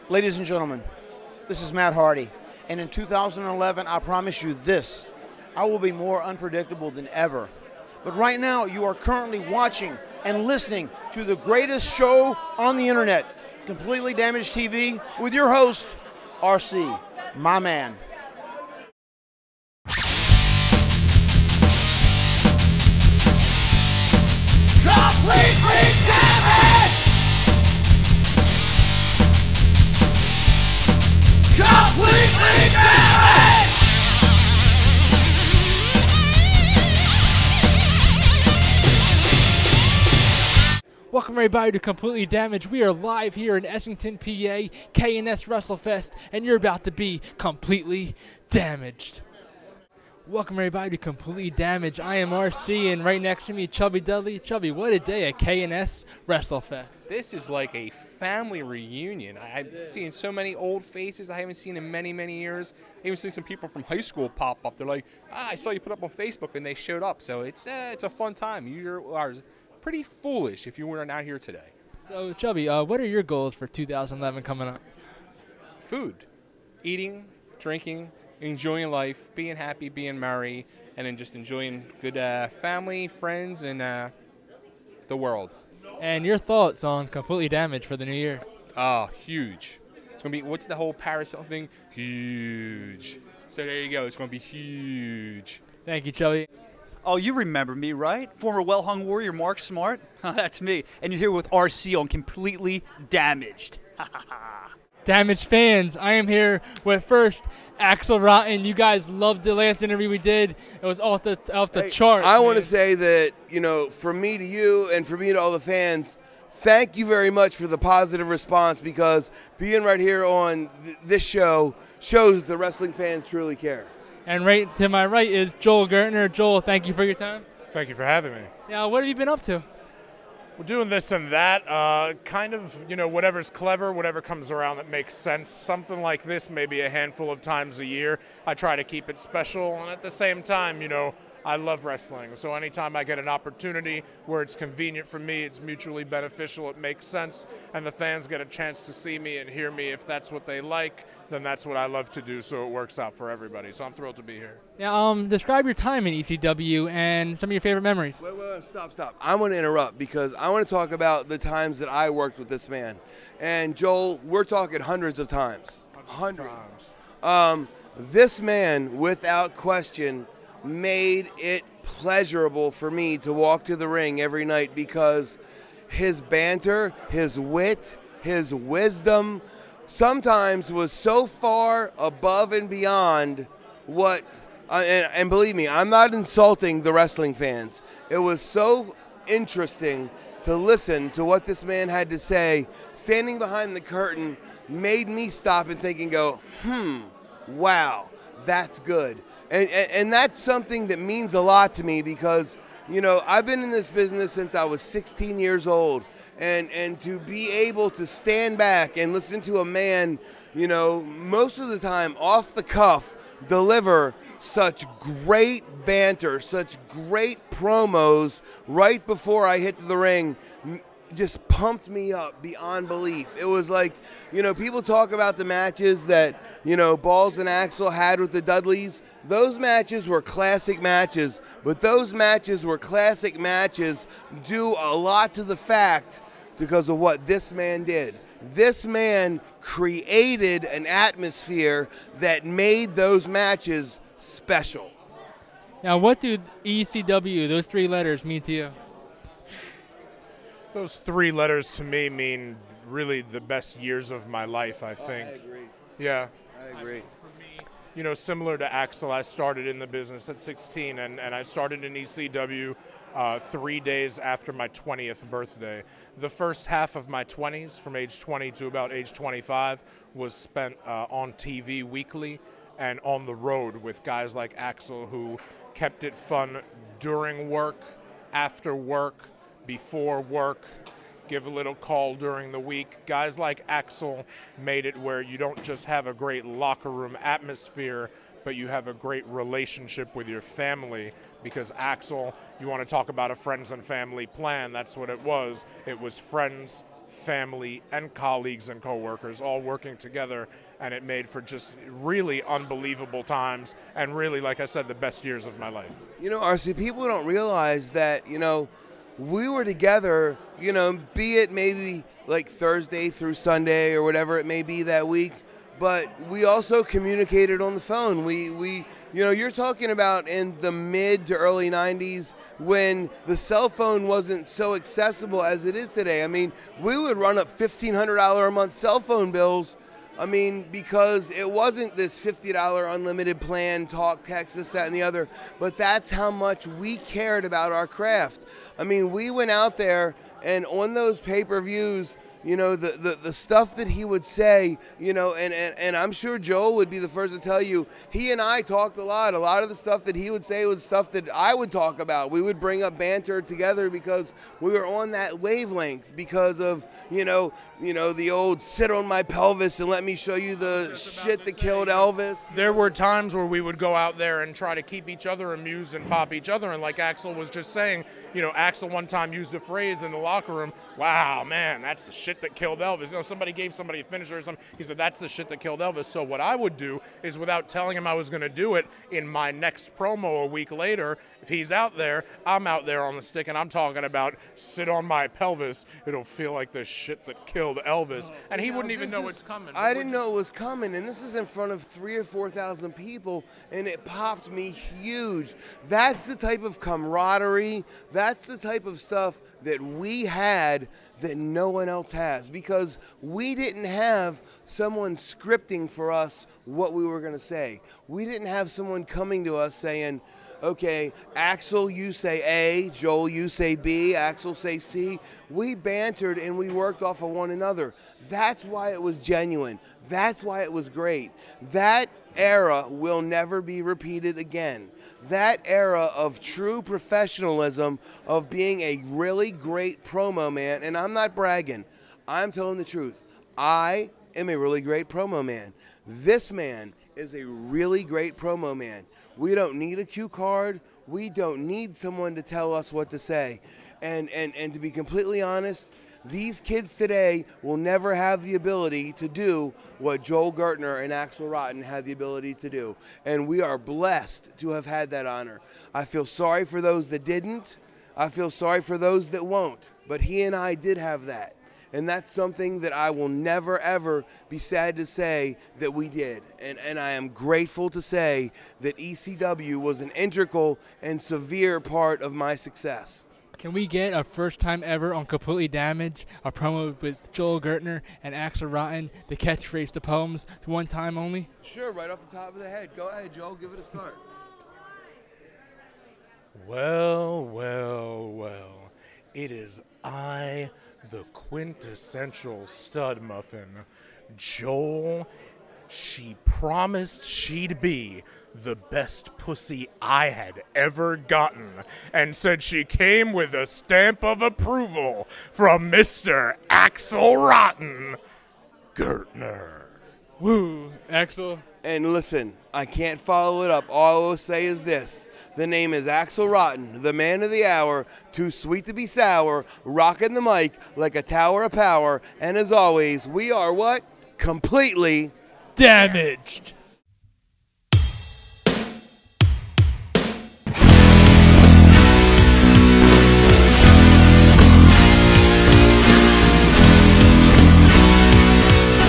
Ladies and gentlemen, this is Matt Hardy, and in 2011, I promise you this, I will be more unpredictable than ever. But right now, you are currently watching and listening to the greatest show on the internet, Completely Damaged TV, with your host, RC, my man. Completely damaged! Completely damaged! Welcome everybody to Completely Damaged. We are live here in Essington, PA, K&S Wrestlefest, and you're about to be completely damaged. Welcome everybody to Completely Damaged. I am RC, and right next to me, Chubby Dudley. Chubby, what a day at K&S Wrestlefest. This is like a family reunion. I've seen so many old faces I haven't seen in many, many years. I even seen some people from high school pop up. They're like, I saw you put up on Facebook, and they showed up. So it's a fun time. You are pretty foolish if you weren't out here today. So, Chubby, what are your goals for 2011 coming up? Food, eating, drinking, enjoying life, being happy, being merry, and then just enjoying good family, friends, and the world. And your thoughts on Completely Damaged for the new year? Oh, huge. It's going to be, what's the whole Paris thing? Huge. So there you go. It's going to be huge. Thank you, Chubby. Oh, you remember me, right? Former well-hung warrior Marc Smart? That's me. And you're here with RC on Completely Damaged. Damaged fans, I am here with first Axl Rotten. You guys loved the last interview we did. It was off the charts. I want to say that, you know, from me to you and from me to all the fans, thank you very much for the positive response, because being right here on this show shows that the wrestling fans truly care. And right to my right is Joel Gertner. Joel, thank you for your time. Thank you for having me. Now, what have you been up to? We're doing this and that, kind of, you know, whatever's clever, whatever comes around that makes sense. Something like this maybe a handful of times a year. I try to keep it special, and at the same time, you know, I love wrestling. So anytime I get an opportunity where it's convenient for me, it's mutually beneficial, it makes sense, and the fans get a chance to see me and hear me. If that's what they like, then that's what I love to do, so it works out for everybody. So I'm thrilled to be here. Now, describe your time in ECW and some of your favorite memories. Wait, stop. I want to interrupt because I want to talk about the times that I worked with this man. And Joel, we're talking hundreds of times. Hundreds. This man, without question, made it pleasurable for me to walk to the ring every night, because his banter, his wit, his wisdom sometimes was so far above and beyond what, and believe me, I'm not insulting the wrestling fans. It was so interesting to listen to what this man had to say. Standing behind the curtain made me stop and think and go, wow, that's good. And that's something that means a lot to me, because, you know, I've been in this business since I was 16 years old. And to be able to stand back and listen to a man, you know, most of the time off the cuff, deliver such great banter, such great promos right before I hit the ring, just pumped me up beyond belief. It was like, you know, people talk about the matches that, you know, Balls and Axl had with the Dudleys. Those matches were classic matches, but those matches were classic matches due a lot to the fact because of what this man did. This man created an atmosphere that made those matches special. Now, what do ECW, those three letters, mean to you? Those three letters to me mean really the best years of my life, I think. I agree. Yeah. I agree. For me, you know, similar to Axl, I started in the business at 16, and I started in ECW 3 days after my 20th birthday. The first half of my 20s, from age 20 to about age 25, was spent on TV weekly and on the road with guys like Axl, who kept it fun during work, after work, before work, give a little call during the week. Guys like Axl made it where you don't just have a great locker room atmosphere, but you have a great relationship with your family, because Axl, you want to talk about a friends and family plan, that's what it was. It was friends, family, and colleagues and coworkers all working together, and it made for just really unbelievable times and really, like I said, the best years of my life. You know, RC, people don't realize that, you know, we were together, you know, be it maybe like Thursday through Sunday or whatever it may be that week, but we also communicated on the phone. We you know, you're talking about in the mid to early 90s when the cell phone wasn't so accessible as it is today. I mean, we would run up $1,500 a month cell phone bills. I mean, because it wasn't this $50 unlimited plan, talk, text, this, that, and the other, but that's how much we cared about our craft. I mean, we went out there, and on those pay-per-views, you know, the stuff that he would say, you know, and I'm sure Joel would be the first to tell you, he and I talked a lot. A lot of the stuff that he would say was stuff that I would talk about. We would bring up banter together because we were on that wavelength because of, you know, the old sit on my pelvis and let me show you the shit that killed Elvis. There were times where we would go out there and try to keep each other amused and pop each other. And like Axl was just saying, you know, Axl one time used a phrase in the locker room, wow, man, that's the shit that killed Elvis. You know, somebody gave somebody a finisher or something. He said, that's the shit that killed Elvis. So what I would do is, without telling him I was going to do it, in my next promo a week later, if he's out there, I'm out there on the stick and I'm talking about sit on my pelvis. It'll feel like the shit that killed Elvis. And he wouldn't even know it's coming. I didn't know it was coming, and this is in front of 3,000 or 4,000 people, and it popped me huge. That's the type of camaraderie, that's the type of stuff that we had that no one else has, because we didn't have someone scripting for us what we were going to say. We didn't have someone coming to us saying, okay, Axl, you say A, Joel, you say B, Axl say C. We bantered and we worked off of one another. That's why it was genuine. That's why it was great. That era will never be repeated again. That era of true professionalism, of being a really great promo man, and I'm not bragging, I'm telling the truth. I am a really great promo man. This man is a really great promo man. We don't need a cue card. We don't need someone to tell us what to say. And to be completely honest, these kids today will never have the ability to do what Joel Gertner and Axl Rotten had the ability to do. And we are blessed to have had that honor. I feel sorry for those that didn't. I feel sorry for those that won't. But he and I did have that. And that's something that I will never, ever be sad to say that we did. And I am grateful to say that ECW was an integral and severe part of my success. Can we get a first time ever on Completely Damaged, a promo with Joel Gertner and Axl Rotten, the catchphrase to poems, one time only? Sure, right off the top of the head. Go ahead, Joel, give it a start. Well, well, well. It is I, the quintessential stud muffin, Joel. She promised she'd be the best pussy I had ever gotten, and said she came with a stamp of approval from Mr. Axl Rotten, Gertner. Woo, Axl. And listen, I can't follow it up. All I will say is this. The name is Axl Rotten, the man of the hour, too sweet to be sour, rocking the mic like a tower of power. And as always, we are what? Completely damaged.